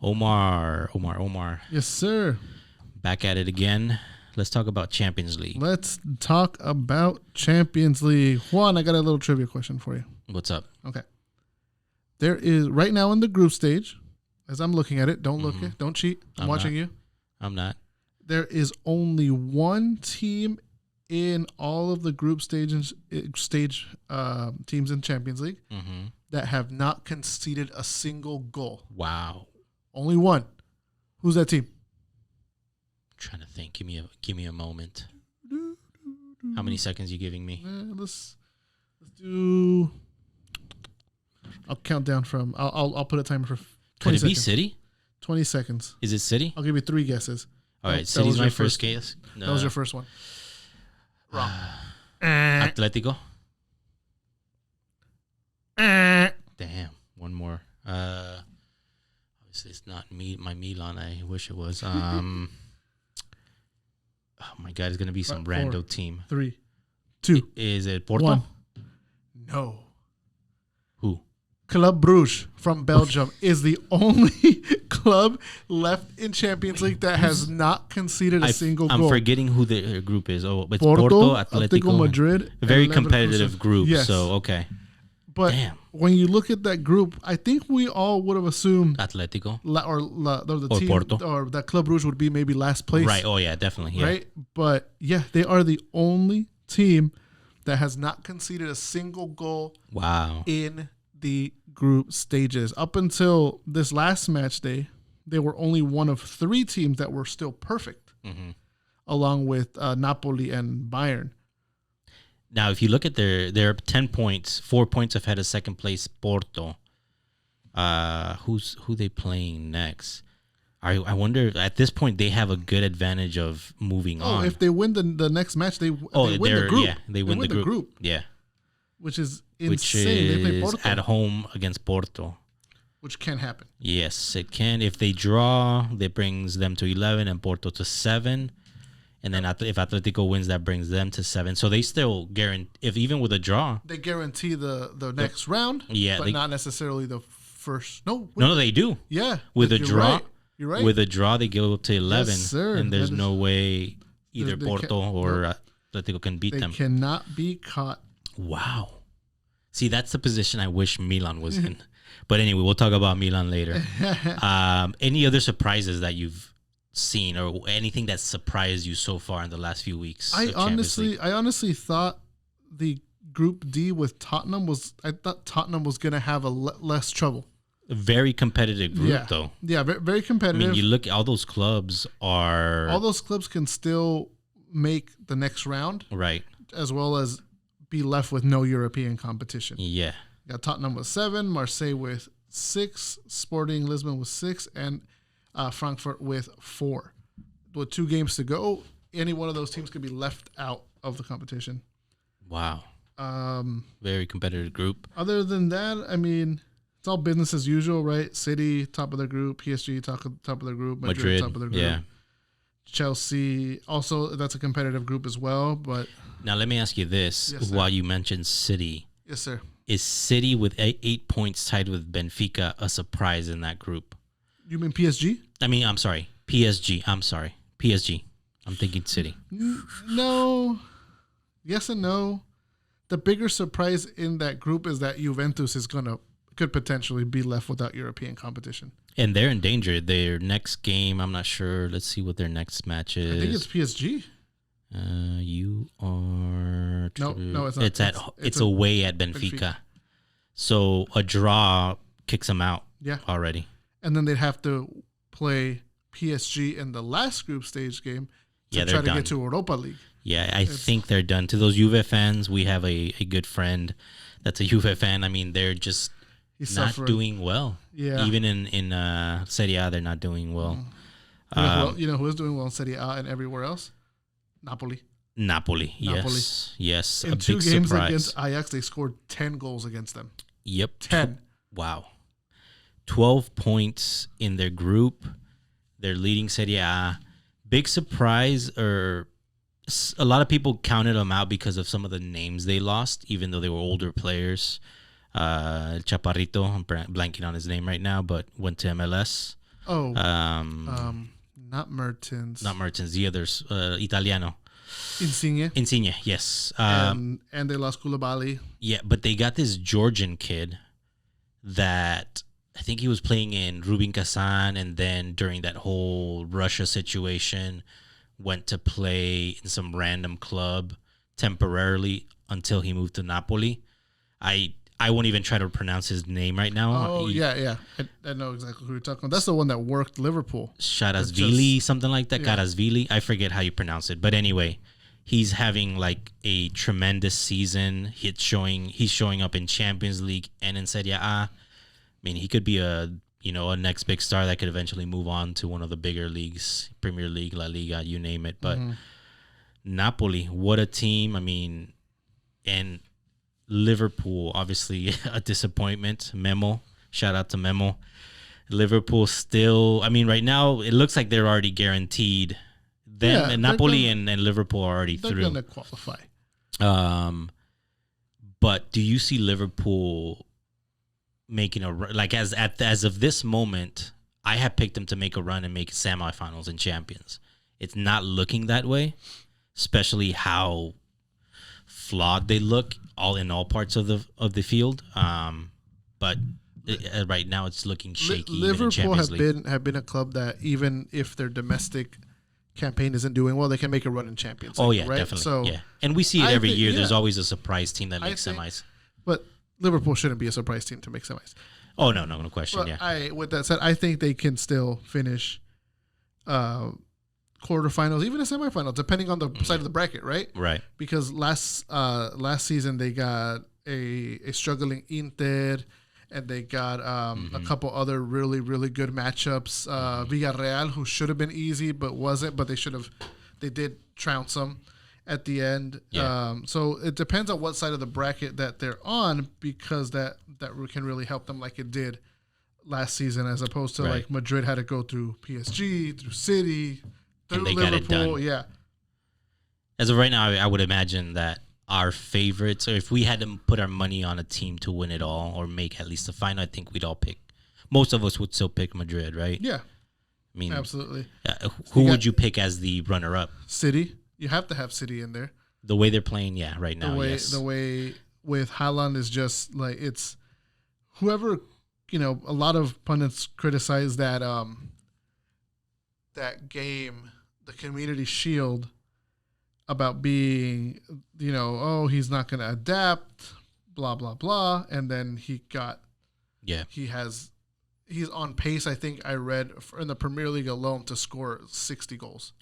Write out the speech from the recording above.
Omar. Yes, sir. Back at it again. Let's talk about Champions League. Let's talk about Champions League. Juan, I got a little trivia question for you. What's up? Okay. There is, right now in the group stage, as I'm looking at it, don't look it, don't cheat. I'm watching you. I'm not. There is only one team in all of the group stage teams in Champions League that have not conceded a single goal. Wow. Only one. Who's that team? Trying to think. Give me a moment. How many seconds are you giving me? Let's do. I'll count down from. I'll put a timer for 20 Could it seconds. be City? 20 seconds. Is it City? I'll give you 3 guesses. All right, City's my first guess. No. That was your first one. Wrong. Atletico. Damn, one more. Obviously, it's not my Milan. I wish it was. Oh my God, it's gonna be some rando team. 3, 2. Is it Porto? 1. No. Who? Club Brugge from Belgium is the only club left in Champions League that has not conceded a single goal. I'm forgetting who their group is. Oh, it's Porto, Atletico Madrid. A very competitive group. Yes. So, okay. But when you look at that group, I think we all would have assumed Atletico the team, Porto, or that Club Brugge would be maybe last place. Right. Oh, yeah, definitely. Yeah. Right. But, yeah, they are the only team that has not conceded a single goal in the group stages. Up until this last match day, they were only one of 3 teams that were still perfect, along with Napoli and Bayern. Now, if you look at their 10 points, 4 points ahead of second place Porto. Who they playing next? I wonder. At this point, they have a good advantage of moving on. Oh, if they win the next match, they win the group. Yeah, they win the group. Yeah, which is insane. They play Porto at home against Porto, which can happen. Yes, it can. If they draw, that brings them to 11 and Porto to 7. And then if Atletico wins, that brings them to 7. So they still guarantee, if even with a draw, they guarantee the next round. Yeah, but not necessarily the first. No, they do. Yeah, with a draw, right. You're right. With a draw, they go up to 11, yes, sir. And there's no way either Porto or Atletico can beat them. They cannot be caught. Wow. See, that's the position I wish Milan was in. But anyway, we'll talk about Milan later. Any other surprises that you've seen or anything that surprised you so far in the last few weeks? I honestly thought the Group D with Tottenham I thought Tottenham was going to have less trouble. A very competitive group, though. Yeah, very, very competitive. I mean, you look at all those clubs can still make the next round. Right. As well as be left with no European competition. Yeah. You got Tottenham with 7, Marseille with 6, Sporting Lisbon with 6, and Frankfurt with 4. With 2 games to go, any one of those teams could be left out of the competition. Wow. Very competitive group. Other than that, I mean, it's all business as usual, right? City, top of their group. PSG, top of their group. Madrid, top of their group. Yeah. Chelsea, also, that's a competitive group as well. But now let me ask you this. Yes, while you mentioned City. Yes, sir. Is City with 8 points tied with Benfica a surprise in that group? You mean PSG? I'm sorry. PSG. PSG. I'm thinking City. No. Yes and no. The bigger surprise in that group is that Juventus could potentially be left without European competition. And they're in danger. Their next game, I'm not sure. Let's see what their next match is. I think it's PSG. You are... No, it's not. It's away at Benfica. So a draw kicks them out already. And then they'd have to play PSG in the last group stage game to try to get to Europa League. Yeah, I think they're done. To those Juve fans, we have a good friend that's a Juve fan. I mean, they're just not doing well. Yeah. Even in Serie A, they're not doing well. You know who is doing well in Serie A and everywhere else? Napoli. Yes. In 2 games against Ajax, they scored 10 goals against them. Yep. 10. Wow. 12 points in their group. They're leading Serie A. Big surprise, or a lot of people counted them out because of some of the names they lost, even though they were older players. Chaparrito, I'm blanking on his name right now, but went to MLS. Oh, not Mertens. Not Mertens. The others, Italiano. Insigne, yes. And they lost Koulibaly. Yeah, but they got this Georgian kid that I think he was playing in Rubin Kazan, and then during that whole Russia situation, went to play in some random club temporarily until he moved to Napoli. I won't even try to pronounce his name right now. Oh, yeah. I know exactly who you're talking about. That's the one that worked Liverpool. Sharasvili, something like that. Yeah. Karasvili. I forget how you pronounce it. But anyway, he's having like a tremendous season. He's showing up in Champions League and in Serie A. I mean, he could be a next big star that could eventually move on to one of the bigger leagues, Premier League, La Liga, you name it. But Napoli, what a team. I mean, and Liverpool, obviously a disappointment. Memo, shout out to Memo. Liverpool still, I mean, right now it looks like they're already guaranteed. Them and Napoli and Liverpool are already through. They're going to qualify. But do you see Liverpool making as of this moment? I have picked them to make a run and make semifinals and champions. It's not looking that way, especially how flawed they look in all parts of the field. But right now it's looking shaky. Liverpool have been a club that even if their domestic campaign isn't doing well, they can make a run in Champions League. Oh yeah, right? definitely. So yeah, and we see it every year. There's always a surprise team that makes semis. But Liverpool shouldn't be a surprise team to make semis. Oh no question. But yeah. With that said, I think they can still finish quarterfinals, even a semifinal, depending on the side of the bracket, right? Right. Because last season they got a struggling Inter, and they got a couple other really, really good matchups. Villarreal, who should have been easy but wasn't, but they did trounce them at the end. Yeah. So it depends on what side of the bracket that they're on, because that can really help them like it did last season, as opposed to like Madrid had to go through PSG, through City, through Liverpool. Got it done. Yeah. As of right now, I would imagine that our favorites, or if we had to put our money on a team to win it all or make at least the final, I think we'd all pick. Most of us would still pick Madrid, right? Yeah. I mean, absolutely. Who would you pick as the runner-up? City. You have to have City in there. The way they're playing, yeah, right now, yes. The way with Haaland is just like, it's whoever, a lot of pundits criticize that that game, the Community Shield, about being, he's not going to adapt, blah, blah, blah. And then he's on pace, I think I read, in the Premier League alone to score 60 goals.